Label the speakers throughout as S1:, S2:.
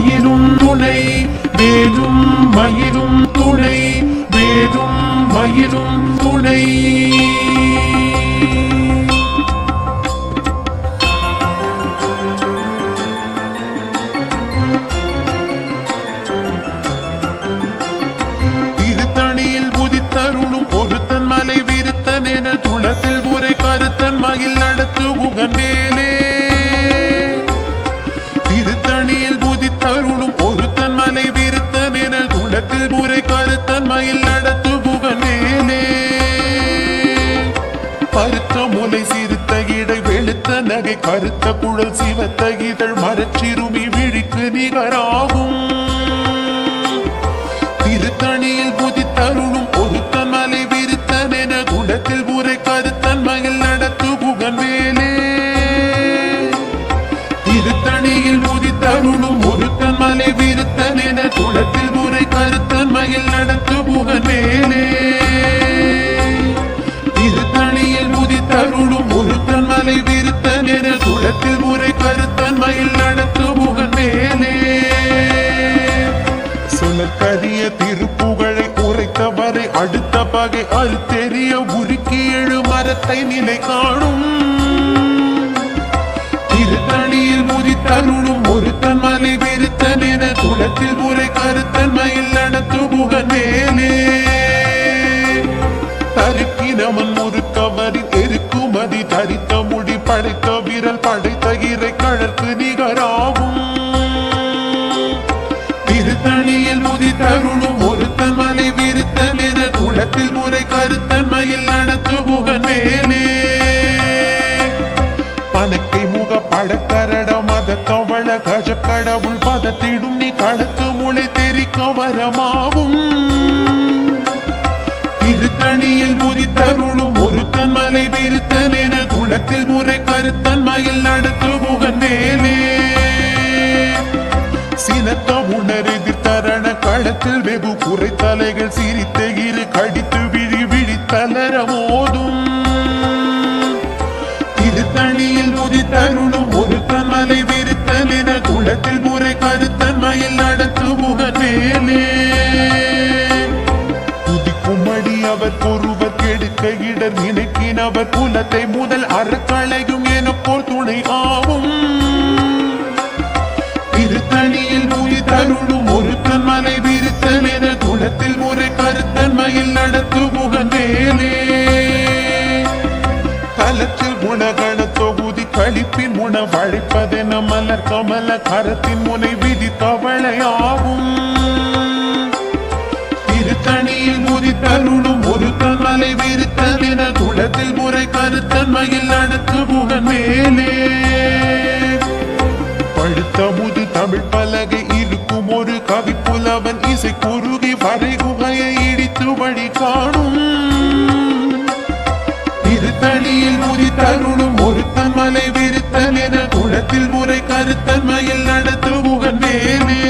S1: மயிலும் துணை வேலும் மயிலும் துணை வேலும் மயிலும் துணை திருத்தணியில் புதித்தருளும் ஒருத்தன் மலை விருத்தன் என துளத்தில் உரை கருத்தன் மயில் நடத்து உகந்தேலே திருத்தணியில் புதித்தருளும் ஒருத்தன் மலை விருத்தன் என துளத்தில் உரை கருத்தன் மயில் நடத்து உகந்தேலே பருத்த முலை சிறுத்த இடை வெளுத்த நகை கருத்த குழல் சிவத்த இதழ் மரச்சிறுமி விழிக்கு நிகராகும் திருத்தணியில் புதித்தருளும் ஒருத்தன் மலை விருத்தன் என குடத்தில் உரை கருத்தன் மயில் நடத்து புகன்வேலே திருத்தணியில் புதித்தருளும் ஒருத்தன் மலை விருத்தன் என குடத்தில் உரை கருத்தன் மயில் நடத்து புகன்வேலே திருத்தணியில் புதித்தருளும் ஒருத்தன் மலை விருத்தன் என குடத்தில் உரை கருத்தன் மயில் நடத்து புகன்வேலே சொல்லற்கரிய திருப்புகழை உரைத்தவரை அடுத்த பகை அறுத்தெறிய உருக்கி எழு மரத்தை நிலை காணும் திருத்தணியில் முதித்தருளும் ஒருத்தன் மலை விருத்தன் என குளத்தில் உரை கருத்தன் மயில் நடத்து புகன்வேலே தருக்கினவன் முறுக்கவரின் எருக்குமதி தரித்த முடி படைத்த விரல் படைத்த இறை கழற்கு நிகராகும் திருத்தணியில் முதித்தருளும் ஒருத்தன் மலை விருத்தன் என குளத்தில் முறை கருத்தன் மயில் நடத்து புகன்வேலே பனக்கை முக படக்கரட மத கவள கஜ கடவுள் பதத்திடும் நீ களத்து முளை தெரிக்க வரமாகும் திருத்தணியில் முதித்தருளும் ஒருத்தன் மலை விருத்தன் என குளத்தில் முறை கருத்தன் மயில் நடத்து புகன்வேலே சினத்த உணர் எதிர்த்தரண களத்தில் வெகு குறை தலைகள் சிரித்த இரு கடித்து விழி விழித்தளர மோதும் திருத்தணியில் முதித்தருளும் ஒருத்தன் மலை விருத்தன் என குளத்தில் முறை கருத்தன் மயில் நடத்து புகன்வேலே துதிக்கும்படி அவர் பொருவர் கெடுக்க இடர் நினைக்கினவர் குலத்தை முதல் அறக்களையும் என போர் துணை ஆகும் திருத்தணியில் முதித்தருளும் ஒருத்தன் மலை விருத்தன் என குளத்தில் முறை கருத்தன் மயில் நடத்து புகன்வேலே கலத்தில் குணகண தொகுதி கழிப்பின் உணவழைப்பதென மலர் கமல கரத்தின் முனை விதித்தவளையாகும் திருத்தணியில் முதித்தருளும் ஒருத்தன் மலை விருத்தன் என குளத்தில் முறை கருத்தன் மயில் நடத்து புகன்வேலே படுத்த முது தமிழ் பலகை இருக்கும் ஒரு கவி புலவன் இசை குறுகி வரை குகையை இடித்து வழி காணும் திருத்தணியில் முதித்தருளும் ஒருத்தன் மலை விருத்தன் என குளத்தில் முறை கருத்தன் மயில் நடத்து புகன்வேலே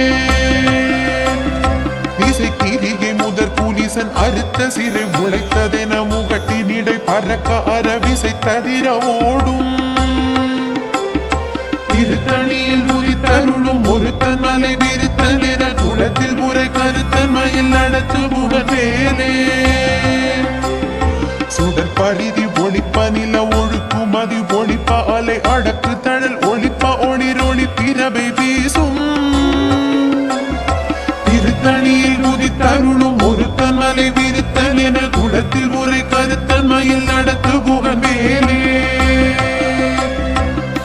S1: இசை கிரிகை முதற் புலிசன் அறுத்த சிறை முளைத்ததென முகட்டினிடை பறக்க அறவிசை தவிர ஓடும் திருத்தணியில் முதித்தருளும் ஒருத்தன் மலை விருத்தன் என குளத்தில் முறை கருத்தன் மயில் நடத்து புகன்வேலே சுடர் பரிதி ஒளிப்ப நில ஒழுக்கும் மதி ஒளிப்ப அலை அடக்கு தழல் ஒளிப்ப ஒளிர் ஒளி பிறவை வீசும் திருத்தணியில் முதித்தருளும் ஒருத்தன் மலை விருத்தன் என குளத்தில் முறை கருத்தன் மயில் நடத்து புகன்வேலே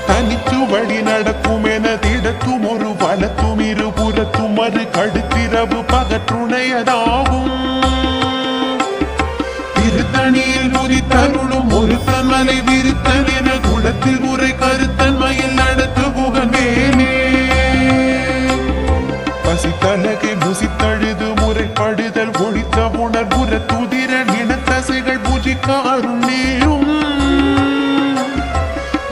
S1: தனித்து வழி நடக்கும் என திடத்தும் ஒரு வலத்தும் இருபுறத்தும் மறு கடுத்திரவு பகற்றுணையதாகும் திருத்தணியில் முதித்தருளும் ஒருத்தன் மலை விருத்தன் என குளத்தில் முறை கருத்தன் மயில் நடத்து புகன்வேலே பசித்தலகை முசித்தழுது முறைப்படுதல் ஒழித்த உணர்வுற துதிரன் இனத்தசைகள் பூஜிக்க அருள் நேரும்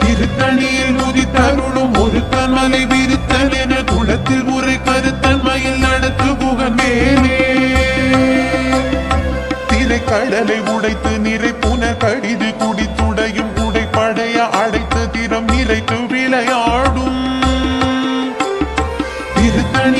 S1: திருத்தணியில் முதித்தருளும் ஒருத்தன் மலை விருத்தன் என குளத்தில் முறை கருத்தன் மயில் நடத்து புகன்வேலே திரை கடலை உடைத்து நிறை புன கடிது குடித்துடையும் உடைப்படைய அடைத்து திறம் நிறைத்து விளையாடும் திருத்தணி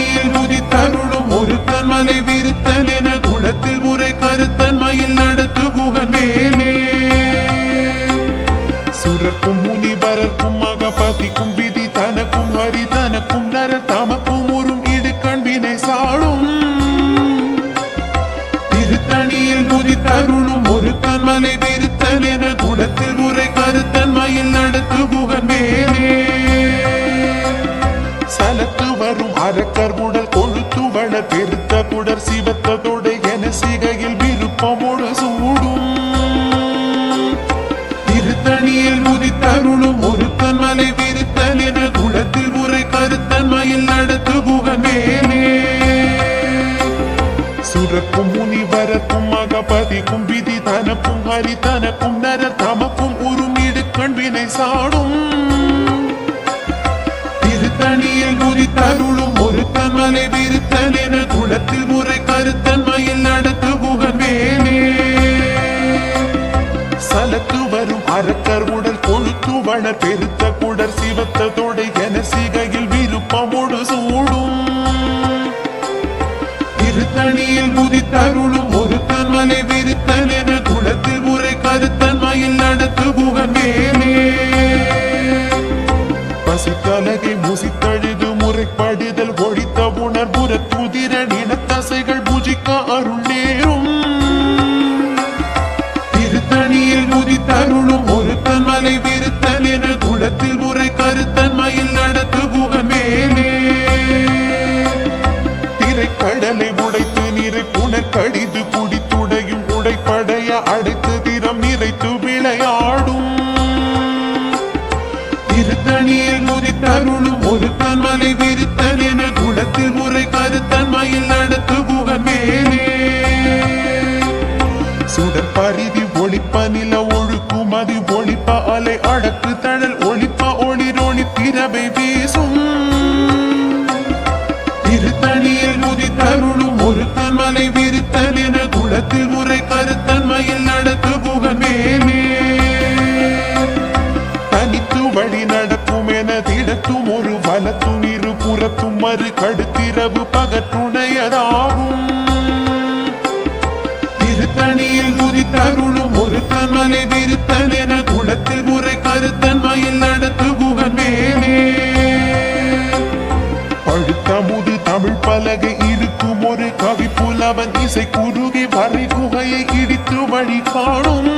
S1: முனிவரர்க்கும் மகபதிக்கும் விதி தனக்கும் ஹரி தனக்கும் நர தமக்கும் உறும் இடு கண்வினை சாடும் திருத்தணியில் முதி தருளும் ஒரு தன்மலை விருத்தன் என குணத்தில் உரை கருத்தன்மையில் நடத்து குகன் மேலே சலத்து வரும் அரக்கர் உடல் கொழுத்து வள பெருத்த குடர் சிவத்ததோட என சிகையில் விருப்பமோடு சூடும் திருத்தணியில் முதித்தருளும் ஒரு தன்மலை விருத்தன் என குணத்தில் உரை கருத்தன்மையில் நடத்து குகன் மேலே சுரக்கும் முனிவரக்கும் மகபதிக்கும் விதி தனக்கும் ஹரி தனக்கும் நர தமக்கும் உறும் இடு கண்வினை சாடும் திருத்தணியில் முதித்தருளும் ஒரு தன்மலை விருத்தன் என குணத்தில் உரை கருத்தன்மையில் நடத்து குகன் மேலே சலத்து வரும் அரக்கர் உடல் கொழுத்து வள பெருத்த குடர் சிவத்ததோட என சிகையில் விருப்பமோடு சூடும் திருத்தணியில் முதித்தருளும் ஒரு தன்மலை விருத்தன் என குணத்தில் உரை கருத்தன்மையில் நடத்து குகன் மேலே பசித்தலகை முசித்தழுது முறைப்படுதல் ஒழித்த உணர்வுற துதிர நினத்தசைகள் புஜிக்க அருள் நேரும் திருத்தணியில் முதித்தருளும் ஒரு தன்மலை விருத்தன் என குணத்தில் உரை கருத்தன்மையில் நடத்து குகன் மேலே திரைக்கடலை உடைத்து நிறை புனர் கடிது குடித்துடையும் உடைப்படைய அடைத்து திறம் நிறைத்து விளையாடும் திருத்தணியில் முதித்தருளும் ஒரு தன்மலை விருத்தன் என குணத்தில் உரை கருத்தன்மையில் நடத்து குகன் மேலே சுடர் பரிதி ஒளிப்ப நில ஒழுக்கும் அது ஒளிப்ப அலை அடக்கு தழல் ஒளிப்ப ஒளிரோணி திரவை வீசும் திருத்தணியில் முதித்தருளும் ஒரு தன்மலை விருத்தன் என குணத்தில் உரை கருத்தன்மையில் நடத்து குகன் மேலே தனித்து வழி நடக்கும் என திடத்தும் ஒரு வலத்தும் இரு புறத்தும் மறு கடுத்திரவு பகற்றுணையதாகும் திருத்தணியில் முதித்தருளும் ஒரு தன்மலை விருத்தன் என குணத்தில் உரை கருத்தன்மையில் நடத்து குகன் மேலே பழுத்த முது தமிழ் பலகை இருக்கும் ஒரு கவி புலவன் இசை குறுகி வரை குகையை இடித்து வழி காணும்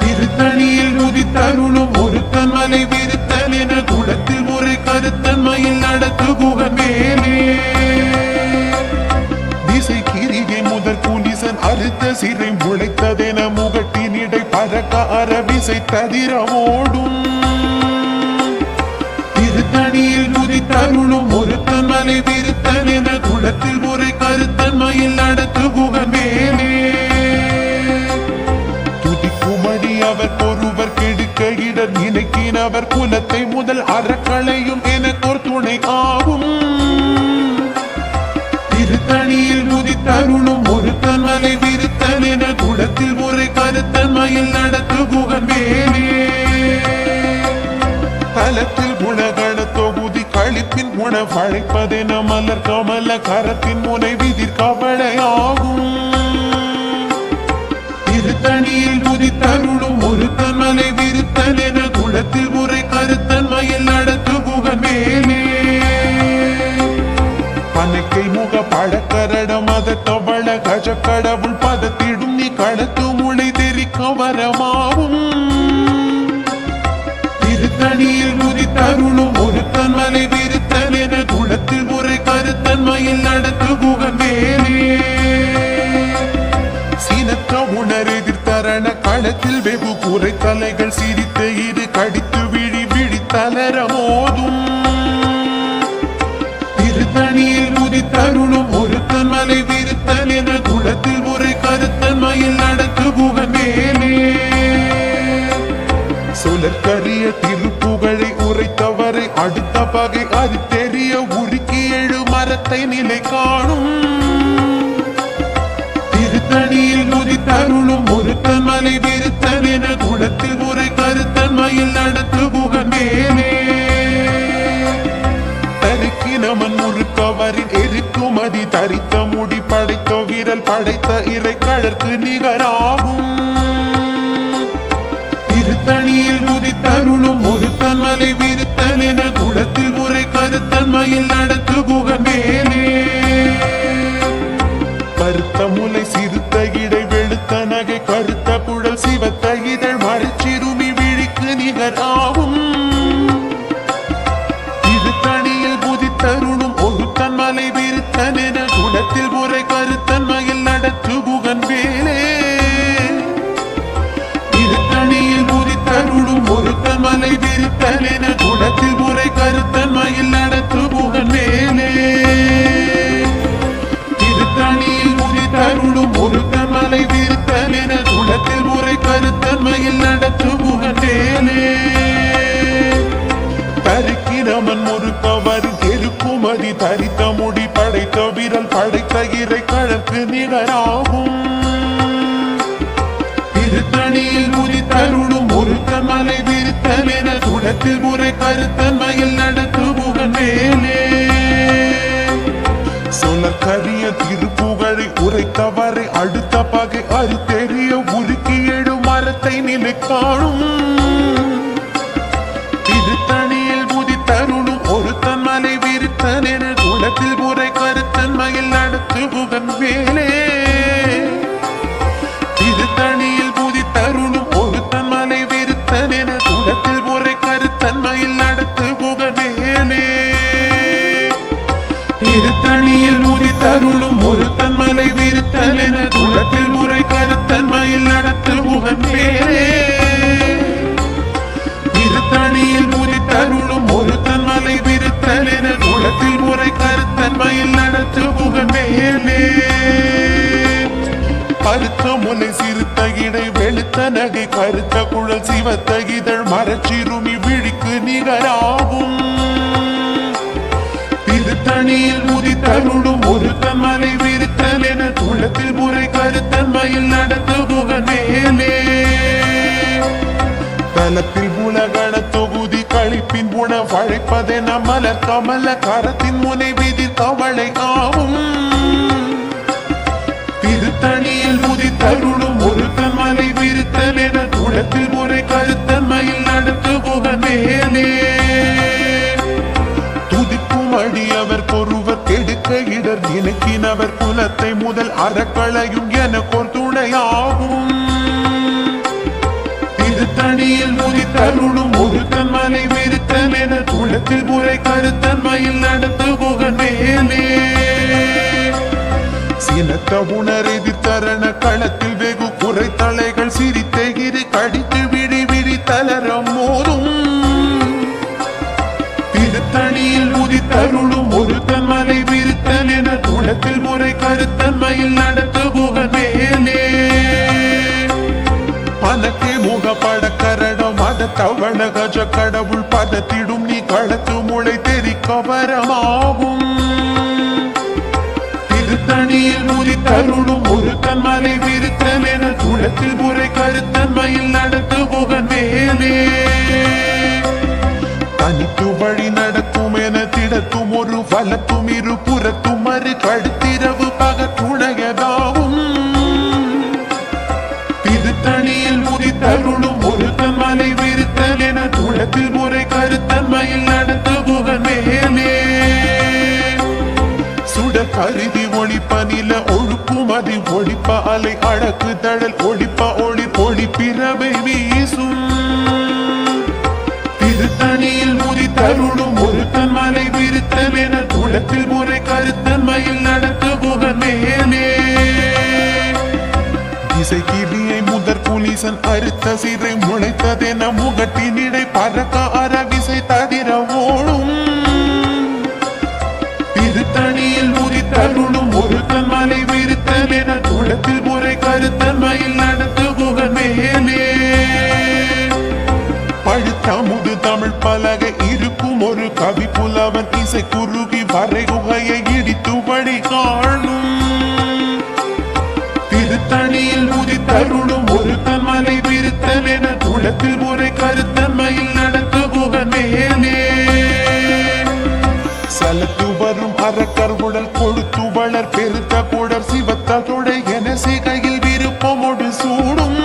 S1: திருத்தணியில் முதித்தருளும் ஒரு தன்மலை விருத்தன் என குணத்தில் உரை கருத்தன்மையில் நடத்து குகன் மேலே திசை கிரிகை முதற் குலிசன் அறுத்த சிறை முளைத்ததென முகட்டினிடை பறக்க அரவிசை ததிரமோடும் திருத்தணியில் முதித்தருளும் ஒரு தன்மலை விருத்தன் என குணத்தில் உரை கருத்தன்மையில் நடத்து குகன் மேலே துதிக்குமடி அவர் ஒருவர் கெடுக்க இடர் நினைக்கினவர் குலத்தை முதல் அறக்களையும் எனக்கோர் துணை ஆகும் திருத்தணியில் முதித்தருளும் ஒரு தன்மலை விருத்தன் என குணத்தில் உரை கருத்தன்மையில் நடத்து குகன் மேலே தலத்தில் குணகண தொகுதி கழிப்பின் உணவழைப்பதென மலர் கமல கரத்தின் முனை விதிர் கவலையாகும் திருத்தணியில் முதித்தருளும் ஒரு தன்மலை விருத்தன் என குணத்தில் உரை கருத்தன்மையில் நடத்து குகன் மேலே பனைக்கை முக பழக்கரடம் அதட்டவள கஜ கடவுள் பதத்திடும் நீ கடத்து முளை தெரிக்க வரமாகும் திருத்தணியில் முதித்தருளும் ஒரு தன்மலை விருத்தன் என குணத்தில் உரை கருத்தன்மையில் நடத்து குகன் மேலே சீனற்ற உணர் எதிர்த்தரண களத்தில் வெகு குறை தலைகள் சிரித்த இரு கடித்து விழி விழி தளர மோதும் திருத்தணியில் முதித்தருளும் ஒரு தன்மலை விருத்தன் என குணத்தில் உரை கருத்தன்மையில் நடத்து குகன் மேலே சுழற்கரிய திருப்புகழை உரைத்தவரை அடுத்த பகை அது தெரிய உருக்கி எழு மரத்தை நிலை காணும் திருத்தணியில் முதித்தருளும் ஒரு தன்மலை விருத்தன் என குணத்தில் உரை கருத்தன்மையில் நடத்து குகன் மேலே தருக்கினமன் முறுக்கவரின் எரிக்குமதி தரித்த முடி படைத்த விரல் படைத்த இறை கழற்கு நிகராகும் திருத்தணியில் குணத்தில் உரை கருத்தன்மையில் நடத்து குகன் மேலே கருத்த முலை சிறுத்த இடை வெளுத்த நகை கருத்த குழல் சிவத்த இதழ் மறைச்சிறுமி விழிக்கு நிகராகும் திருத்தணியில் புதித்தருளும் ஒரு தன்மலை விருத்தன் என குணத்தில் உரை கருத்தன்மையில் நடத்து குகன் வேலே திருத்தணியில் புதித்தருளும் ஒரு தன்மலை விருத்தன் என குணத்தில் உரை கருத்தன்மையில் நடத்து குகன் வேலே திருத்தணியில் புதித்தருளும் ஒரு தன்மலை விருத்தன் என குணத்தில் உரை கருத்தன்மையில் நடத்து குகன் வேலே தரிக்கிறமன் ஒரு கவரி தெருக்குமதி தரித்த முடி படைத்த விரல் படைத்த இறை கழற்கு நிகராகும் திருத்தணியில் புதித்தருளும் ஒரு தன்மலை விருத்தன் என குணத்தில் உரை கருத்தன்மையில் நடத்து குகன் வேலே சொலக்கரிய திருப்புகழை உரைத்தவரை அடுத்த பகை அறுத்தெறிய உருக்கி எழு மரத்தை நிலை காணும் திருத்தணியில் புதித்தருளும் ஒரு தன்மலை விருத்தன் என குணத்தில் உரை கருத்தன்மையில் நடத்து குகன் வேலே திருத்தணியில் புதித்தருளும் ஒரு தன்மலை விருத்தன் என குணத்தில் உரை கருத்தன்மையில் நடத்து குகன் வேலே திருத்தணியில் உதித்தருளும் ஒரு தன்மலை விருத்தன் என குணத்தில் உரை கருத்தன்மையில் நடத்து குகன் வேலே திருத்தணியில் உதித்தருளும் ஒரு தன்மலை விருத்தன் என குணத்தில் உரை கருத்தன்மையில் நடத்து குகன் வேலே கருத்த முலை சிறுத்த இடை வெளுத்த நகை கருத்த குழல் சிவத்த இதழ் மரச்சிறுமி விழிக்கு நிகராகும் திருத்தணியில் உதித்தருளும் ஒரு தன்மலை விருத்தன் என குளத்தில் உரை கருத்தன்மையில் நடத்து குகன் வேலே தலத்தில் உலகண தொகுதி கழிப்பின் உணவழைப்பதென மலர் கமல கரத்தின் முனை விதிர் கவளை ஆகும் திருத்தணியில் உதித்தருளும் ஒரு தன்மலை விருத்தன் என குளத்தில் உரை கருத்தன்மையில் நடத்து குகன் வேலே துதிக்கும் அடியவர் பொருவர் கெடுக்க இடர் நினைக்கினவர் குலத்தை முதல் அறக்களையும் எனக்கோர் துணையாகும் திருத்தணியில் உதித்தருளும் ஒரு தன்மலை விருத்தன் என குலத்தில் உரை கருத்தன்மையில் நடத்து குகன் வேலே சினத்த உணரெதிர்த்தரண களத்தில் வெகு குறைத்தலைகள் சிரித்தெகிரி கடித்து விடி விடி தளரம் மோதும் திருத்தணியில் உதித்தருளும் ஒரு தன்மலை விருத்தன் என குணத்தில் முறை கருத்தன்மையில் நடத்து குகன் வேலே பனக்கே முகப்பட கரடம் மத தவண கஜ கடவுள் பதத்திடும் நீ களத்து முளை தெரிக்க வரமாகும் திருத்தணியில் உதித்தருளும் ஒரு தன்மலை விருத்தன் என குணத்தில் முறை கருத்தன்மையில் நடத்து குகன் வேலே தனித்து வழி நடக்கும் என திடத்தும் ஒரு வலத்தும் இரு புறத்தும் மறு கடுத்திரவு பகத்துணையதாகும் திருத்தணியில் உதித்தருளும் ஒரு தன்மலை விருத்தன் என குளத்தில் முறை கருத்தன்மையில் நடத்து குகன் வேலே சுட கருதி ஒளிப்ப நில ஒழுக்கும் அதி ஒளிப்ப அலை அழகு தழல் ஒளிப்ப ஒளி ஒளிப்பிறவை வீசும் திருத்தணியில் உதித்தருளும் ஒரு தன்மலை விருத்தன் என குளத்தில் முறை கருத்தன்மையில் நடத்து குகன் வேலே இசை கிளியை முதற் புலிசன் அறுத்த சிறை முளைத்ததென முகட்டினிடை பறக்க அறவிசை தவிர ஓடும் திருத்தணியில் உதித்தருளும் ஒரு தன்மலை விருத்தன் என குளத்தில் முறை கருத்தன்மையில் நடத்து குகன் வேலே பழுத்த முது தமிழ் பலகை இருக்கும் ஒரு கவி புலவன் இசை குறுகி வரை குகையை இடித்து வழி காணும் திருத்தணியில் உதித்தருளும் ஒரு தன்மலை விருத்தன் என குளத்தில் முறை கருத்தன்மையில் நடத்து குகன் வேலே சலத்து வரும் அறக்கர் உடல் கொடுத்து வளர் பெருத்த குடர் சிவத்த தொடை என சிகையில் விருப்பமோடு சூடும்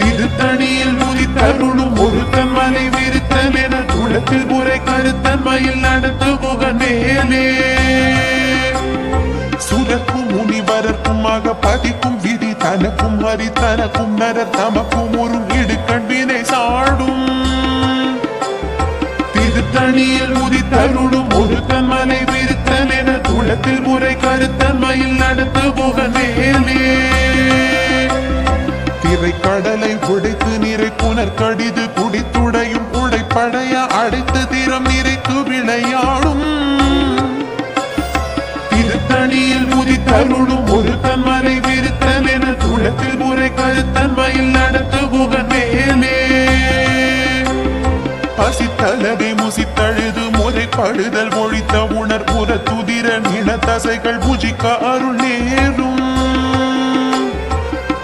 S1: திருத்தணியில் உதித்தருளும் ஒரு தன்மலை விருத்தன் என கருத்தன்மையில் நடத்து புகன் மேலே சுரக்கும் முனிவரற்குமாக பதிக்கும் விதி தனக்கும் ஹரி தனக்கும் நரர் தமக்கும் ஒரு இடுக்கண்பினை சாடும் திருத்தணியில் உதித்தருளும் ஒரு தன்மலை விருத்தல் என துளத்தில் முறை கருத்தன்மையில் நடத்து புகன் மேலே திரை கடலை உடைத்து நிறை புனர் கடிது குடித்துடையும் உடைப்படைய அடைத்து திறம் நிறைத்து விளையாடும் திருத்தணியில் உதித்தருளும் ஒரு தன்மலை விருத்தல் என துளத்தில் முறை கருத்தன்மையில் நடத்து புகன் மேலே பசித்தலகை முசித்தழுது முறைப்படுதல் ஒழித்த உணர்புற துதிர நில தசைகள் புஜிக்க அருள் நேரும்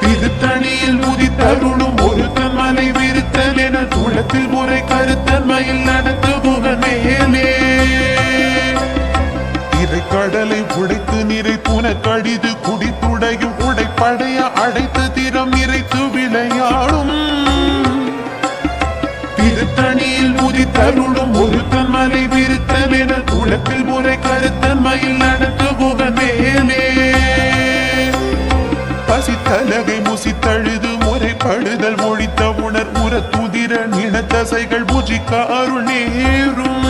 S1: திருத்தணியில் உதித்தருளும் ஒரு தன்மலை விருத்தல் என துளத்தில் முறை கருத்தன்மையில் நடத்து புகன் மேலே திரை கடலை உடைத்து நிறை புன கடிது குடித்துடையும் உடைப்படைய அடைத்து திறம் நிறைத்து விளையாடும் திருத்தணியில் உதித்தருளும் ஒரு தன்மலை விருத்தல் என துளத்தில் முறை கருத்தன்மையில் நடத்து புகன் மேலே பசித்தலகை முசித்தழுது முறைப்படுதல் ஒழித்த உணர் உற துதிர நிலத்தசைகள் புஜிக்க அருள் நேரும்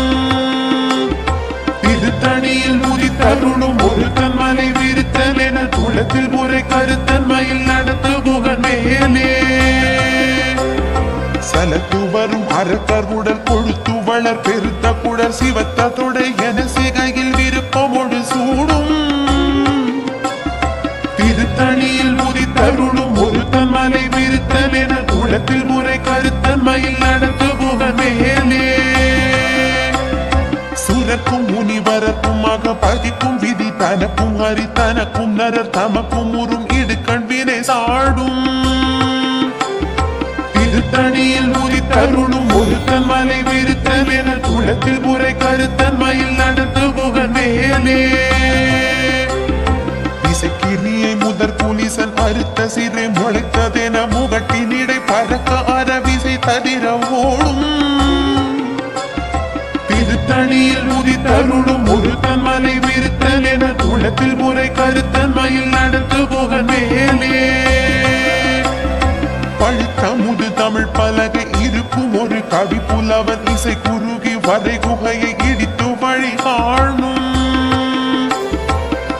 S1: திருத்தணியில் உதித்தருளும் ஒரு தன்மலை விருத்தல் என துளத்தில் முறை கருத்தன்மையில் நடத்து புகன் மேலே சலத்து வரும் அரக்கர் உடல் கொழுத்து வளர் பெருத்த குடல் சிவத்த தொடை என சிகையில் விருப்பமோடு சூடும் திருத்தணியில் உதித்தருளும் ஒரு தன்மலை விருத்தல் என துளத்தில் முறை கருத்தன்மையில் நடத்து புகன் மேலே சுரக்கும் முனிவரக்குமாக பதிக்கும் விதி தனக்கும் ஹரி தனக்கும் நரர் தமக்கும் உறும் இடுக்கண்பினை சாடும் திருத்தணியில் உதித்தருளும் ஒரு தன்மலை விருத்தல் என துளத்தில் முறை கருத்தன்மையில் நடத்து புகன் மேலே இசைக்கிரியை முதற் புலிசன் அறுத்த சிறை முளைத்ததென முகட்டினிடை பறக்க அரவிசை தவிர ஓடும் திருத்தணியில் உதித்தருளும் ஒரு தன்மலை விருத்தல் என துளத்தில் முறை கருத்தன்மையில் நடத்து புகன் மேலே பழுத்தமுது தமிழ் பலகை இருக்கும் ஒரு கவி புலவன் இசை குறுகி வரை குகையை இடித்து வழி காணும்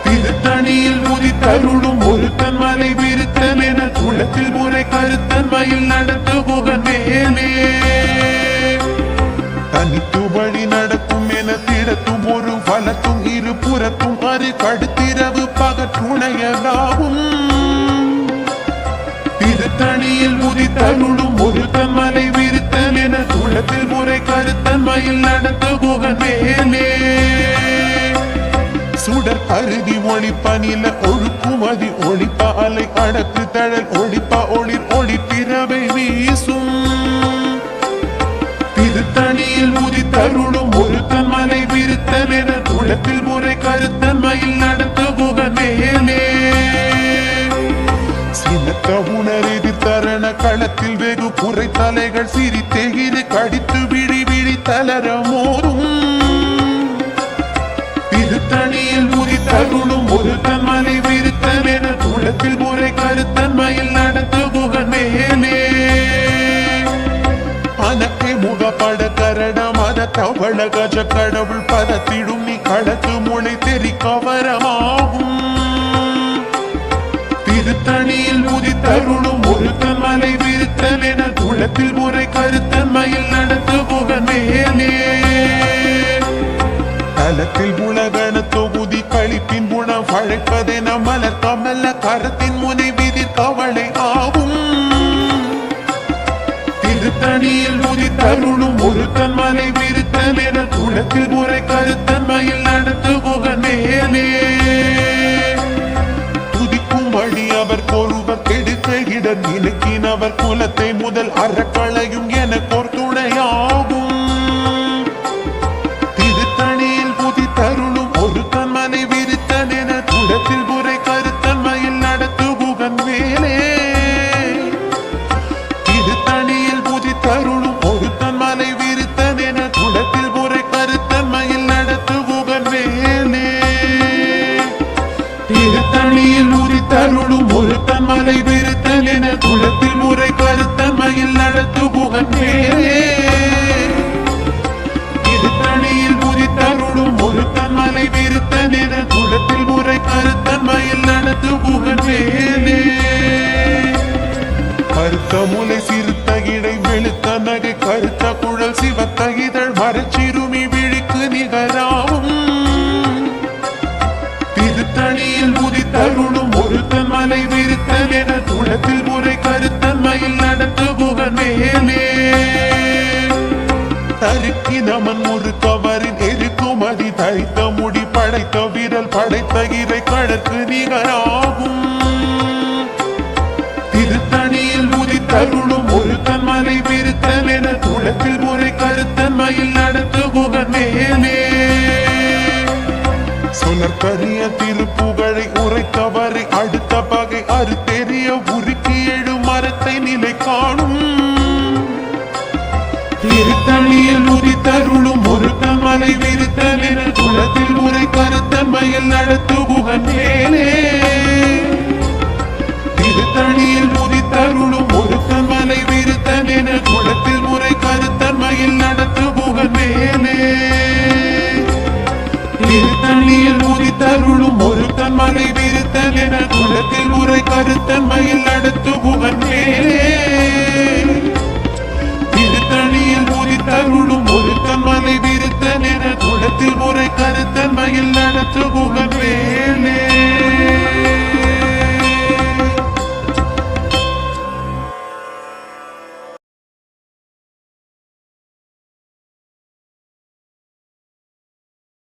S1: திருத்தணியில் உதித்தருளும் ஒரு தன்மலை விருத்தல் என துளத்தில் முறை கருத்தன்மையில் நடத்து புகன் மேலே தனித்து வழி நடக்கும் என திடத்தும் ஒரு வலத்தும் இரு புறத்தும் அரு கடுத்திரவு பகற்றுணையலாகும் திருத்தணியில் உதித்தருளும் ஒரு தன்மலை விருத்தல் என துளத்தில் முறை கருத்தன்மையில் நடத்து புகன் மேலே சுடர் அருதி ஒளிப்ப நில ஒழுக்குமதி ஒளிப்ப அலை அடக்கு தழல் ஒளிப்ப ஒளிர் ஒளிப்பிறவை வீசும் திருத்தணியில் உதித்தருளும் ஒரு தன்மலை விருத்தல் என துளத்தில் முறை கருத்தன்மையில் நடத்து புகன் மேலே சினத்த உணர் எதிர்த்தரண களத்தில் வெகு குறை தலைகள் சிரித்தெகிரி கடித்து விழி விழி தளர மோதும் திருத்தணியில் உதித்தருளும் ஒரு தன்மலை விருத்தல் என துளத்தில் முறை கருத்தன்மையில் நடத்து புகன் மேலே அனக்கை முகப்பட கரட மத தவள கஜ கடவுள் பதத்திடும் நீ களத்து முளை தெரி கவரமாகும் திருத்தணியில் உதித்தருளும் ஒரு தன்மலை விருத்தல் என துளத்தில் முறை கருத்தன்மையில் நடத்து புகன் மேலே தலத்தில் உலகன தொகுதி கழிப்பின் குணம் வழைப்பதென மலர் கமல்ல கரத்தின் முனை விதிர் கவலை ஆகும் திருத்தணியில் உதித்தருளும் ஒரு தன்மலை விருத்தல் என துளத்தில் முறை கருத்தன்மையில் நடத்து புகன் மேலே துதிக்கும் வழி அவர் கொருவர் கெடுக்க இடர் நினைக்கினவர் குலத்தை முதல் அறக்களையும் என துணையாகும் திருத்தணியில் உதித்தருளும் ஒரு தன்மலை விருத்தல் என துளத்தில் முறை கருத்தன்மையில் நடத்து புகன் மேலே திருத்தணியில் உதித்தருளும் ஒரு தன்மலை விருத்தல் என துளத்தில் முறை மேலே கருத்த முலை சிறுத்த இடை வெளுத்த நகை கருத்த குழல் சிவத்த இதழ் மரச்சிறுமி விழிக்கு நிகராகும் திருத்தணியில் உதித்தருளும் ஒருத்தன் மலை விருத்தன் என துளத்தில் முறை கருத்தன்மையில் நடத்து புகன் மேலே தருக்கி நமன் ஒரு கவரின் எருக்குமதி தரித்த முடி படைத்த விரல் படைத்த இறை கடற்கு நிகராகும் திருத்தணியில் உதித்தருளும் ஒருத்தன் மலை விருத்தன் என துளத்தில் முறை கருத்தன்மையில் நடத்து புகன் மேலே சொலற்கரிய திருப்புகழை உரைத்தவரை அடுத்த பகை அறுத்தெறிய உருக்கி எழு மரத்தை நிலை காணும் திருத்தணியில் உதித்தருளும் ஒருத்தன் மலை விருத்தன் என குலத்தில் முறை கருத்தன்மையில் நடத்து புகன் மேலே திருத்தணியில் உதித்தருளும் ஒருத்தன் மலை விருத்தன் என குலத்தில் முறை கருத்தன்மையில் நடத்து புகன் மேலே திருத்தணியில் உதித்தருளும் ஒருத்தன் மலை விருத்தன் என குலத்தில் முறை கருத்தன்மையில் நடத்து புகன் மேலே திருத்தணியில் உதித்தருளும் ஒருத்தன் மலை விருத்தன் என குலத்தில் முறை கருத்தன்மையில் நடத்து புகன்